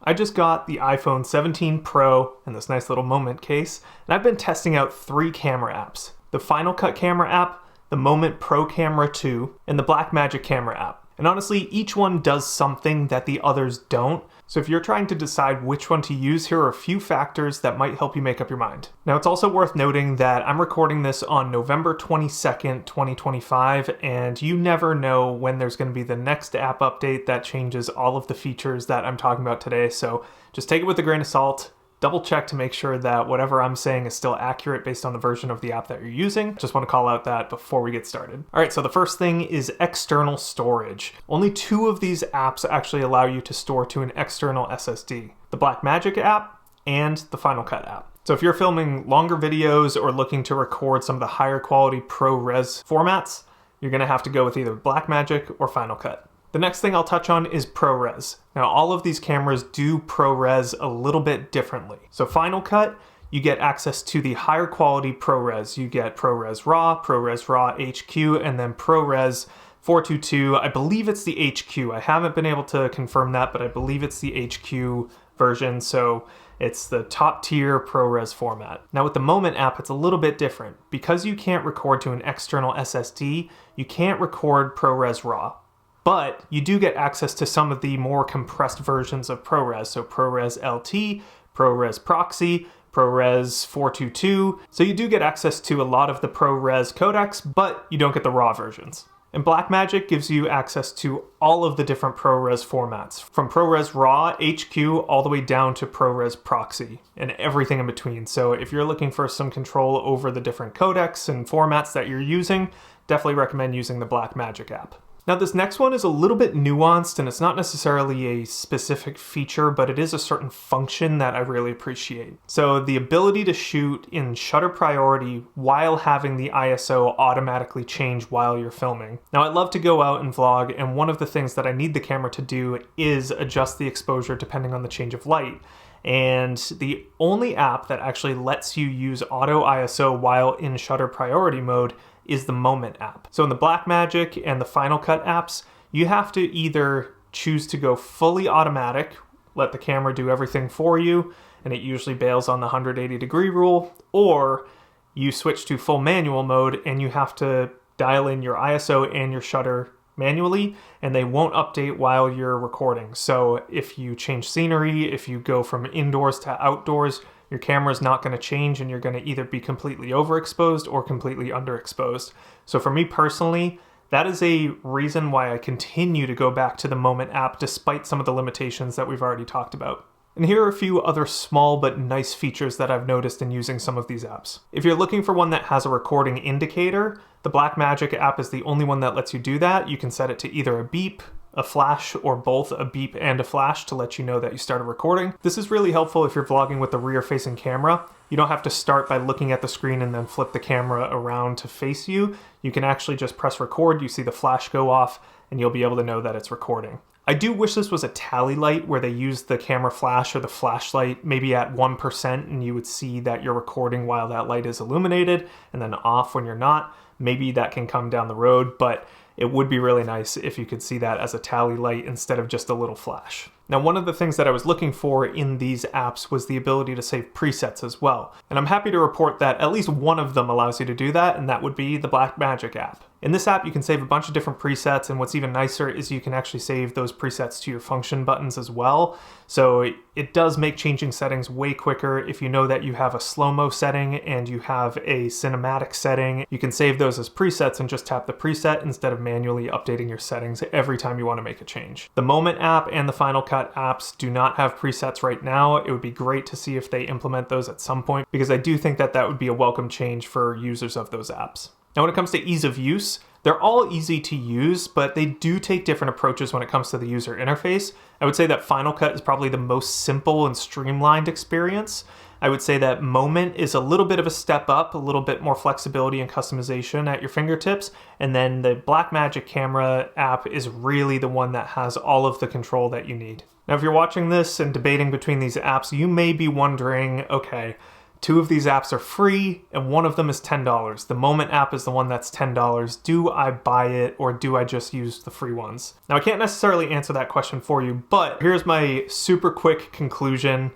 I just got the iPhone 17 Pro and this nice little Moment case, and I've been testing out 3 camera apps. The Final Cut Camera app, the Moment Pro Camera 2, and the Blackmagic Camera app. And honestly, each one does something that the others don't. So if you're trying to decide which one to use, here are a few factors that might help you make up your mind. Now, it's also worth noting that I'm recording this on November 22nd, 2025, and you never know when there's going to be the next app update that changes all of the features that I'm talking about today. So just take it with a grain of salt. Double check to make sure that whatever I'm saying is still accurate based on the version of the app that you're using. Just want to call out that before we get started. All right, so the first thing is external storage. Only 2 of these apps actually allow you to store to an external SSD. The Blackmagic app and the Final Cut app. So if you're filming longer videos or looking to record some of the higher quality ProRes formats, you're gonna have to go with either Blackmagic or Final Cut. The next thing I'll touch on is ProRes. Now, all of these cameras do ProRes a little bit differently. So Final Cut, you get access to the higher quality ProRes. You get ProRes RAW HQ, and then ProRes 422. I believe it's the HQ. I haven't been able to confirm that, but I believe it's the HQ version. So it's the top tier ProRes format. Now with the Moment app, it's a little bit different. Because you can't record to an external SSD, you can't record ProRes RAW. But you do get access to some of the more compressed versions of ProRes. So ProRes LT, ProRes Proxy, ProRes 422. So you do get access to a lot of the ProRes codecs, but you don't get the RAW versions. And Blackmagic gives you access to all of the different ProRes formats, from ProRes RAW HQ all the way down to ProRes Proxy and everything in between. So if you're looking for some control over the different codecs and formats that you're using, definitely recommend using the Blackmagic app. Now this next one is a little bit nuanced, and it's not necessarily a specific feature, but it is a certain function that I really appreciate. So the ability to shoot in shutter priority while having the ISO automatically change while you're filming. Now I love to go out and vlog, and one of the things that I need the camera to do is adjust the exposure depending on the change of light. And the only app that actually lets you use auto ISO while in shutter priority mode is the Moment app. So in the Blackmagic and the Final Cut apps, you have to either choose to go fully automatic, let the camera do everything for you, and it usually bails on the 180-degree rule, or you switch to full manual mode and you have to dial in your ISO and your shutter manually, and they won't update while you're recording. So if you change scenery, if you go from indoors to outdoors, your camera's not going to change, and you're going to either be completely overexposed or completely underexposed. So for me personally, that is a reason why I continue to go back to the Moment app despite some of the limitations that we've already talked about. And here are a few other small but nice features that I've noticed in using some of these apps. If you're looking for one that has a recording indicator, the Blackmagic app is the only one that lets you do that. You can set it to either a beep, a flash, or both a beep and a flash to let you know that you started recording. This is really helpful if you're vlogging with the rear-facing camera. You don't have to start by looking at the screen and then flip the camera around to face you. You can actually just press record, you see the flash go off, and you'll be able to know that it's recording. I do wish this was a tally light where they use the camera flash or the flashlight maybe at 1%, and you would see that you're recording while that light is illuminated and then off when you're not. Maybe that can come down the road, but it would be really nice if you could see that as a tally light instead of just a little flash. Now, one of the things that I was looking for in these apps was the ability to save presets as well. And I'm happy to report that at least one of them allows you to do that, and that would be the Blackmagic app. In this app, you can save a bunch of different presets, and what's even nicer is you can actually save those presets to your function buttons as well. So it does make changing settings way quicker. If you know that you have a slow-mo setting and you have a cinematic setting, you can save those as presets and just tap the preset instead of manually updating your settings every time you want to make a change. The Moment app and the Final Cut apps do not have presets right now. It would be great to see if they implement those at some point, because I do think that that would be a welcome change for users of those apps. Now, when it comes to ease of use, they're all easy to use, but they do take different approaches when it comes to the user interface. I would say that Final Cut is probably the most simple and streamlined experience. I would say that Moment is a little bit of a step up, a little bit more flexibility and customization at your fingertips, and then the Blackmagic Camera app is really the one that has all of the control that you need. Now, if you're watching this and debating between these apps, you may be wondering, okay, 2 of these apps are free and one of them is $10. The Moment app is the one that's $10. Do I buy it or do I just use the free ones? Now I can't necessarily answer that question for you, but here's my super quick conclusion.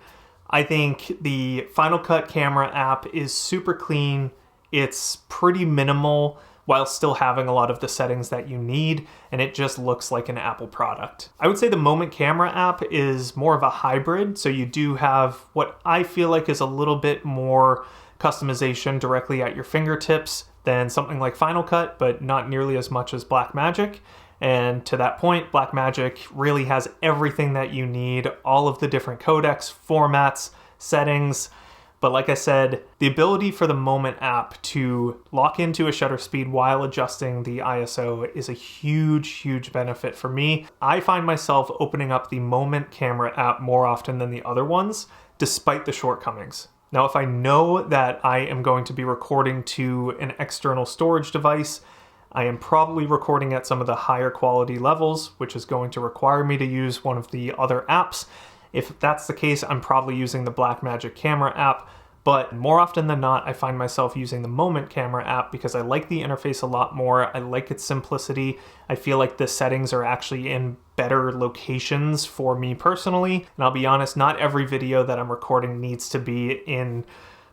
I think the Final Cut Camera app is super clean. It's pretty minimal while still having a lot of the settings that you need, and it just looks like an Apple product. I would say the Moment Camera app is more of a hybrid, so you do have what I feel like is a little bit more customization directly at your fingertips than something like Final Cut, but not nearly as much as Blackmagic. And to that point, Blackmagic really has everything that you need, all of the different codecs, formats, settings. But like I said, the ability for the Moment app to lock into a shutter speed while adjusting the ISO is a huge, huge benefit for me. I find myself opening up the Moment Camera app more often than the other ones, despite the shortcomings. Now, if I know that I am going to be recording to an external storage device, I am probably recording at some of the higher quality levels, which is going to require me to use one of the other apps. If that's the case, I'm probably using the Blackmagic Camera app, but more often than not, I find myself using the Moment Camera app because I like the interface a lot more. I like its simplicity. I feel like the settings are actually in better locations for me personally. And I'll be honest, not every video that I'm recording needs to be in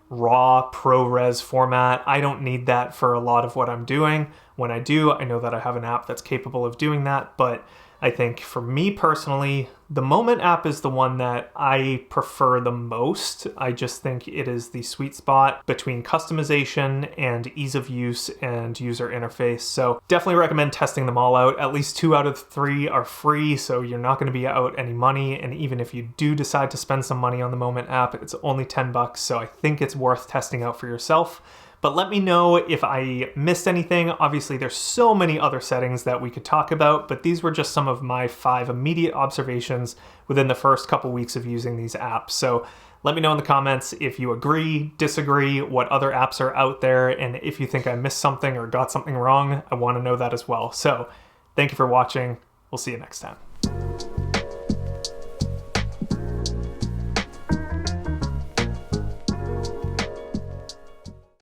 raw ProRes format. I don't need that for a lot of what I'm doing. When I do, I know that I have an app that's capable of doing that, but I think for me personally, the Moment app is the one that I prefer the most. I just think it is the sweet spot between customization and ease of use and user interface. So definitely recommend testing them all out. At least 2 out of 3 are free, so you're not going to be out any money. And even if you do decide to spend some money on the Moment app, it's only $10. So I think it's worth testing out for yourself. But let me know if I missed anything. Obviously, there's so many other settings that we could talk about, but these were just some of my 5 immediate observations within the first couple weeks of using these apps. So let me know in the comments if you agree, disagree, what other apps are out there, and if you think I missed something or got something wrong, I want to know that as well. So thank you for watching. We'll see you next time.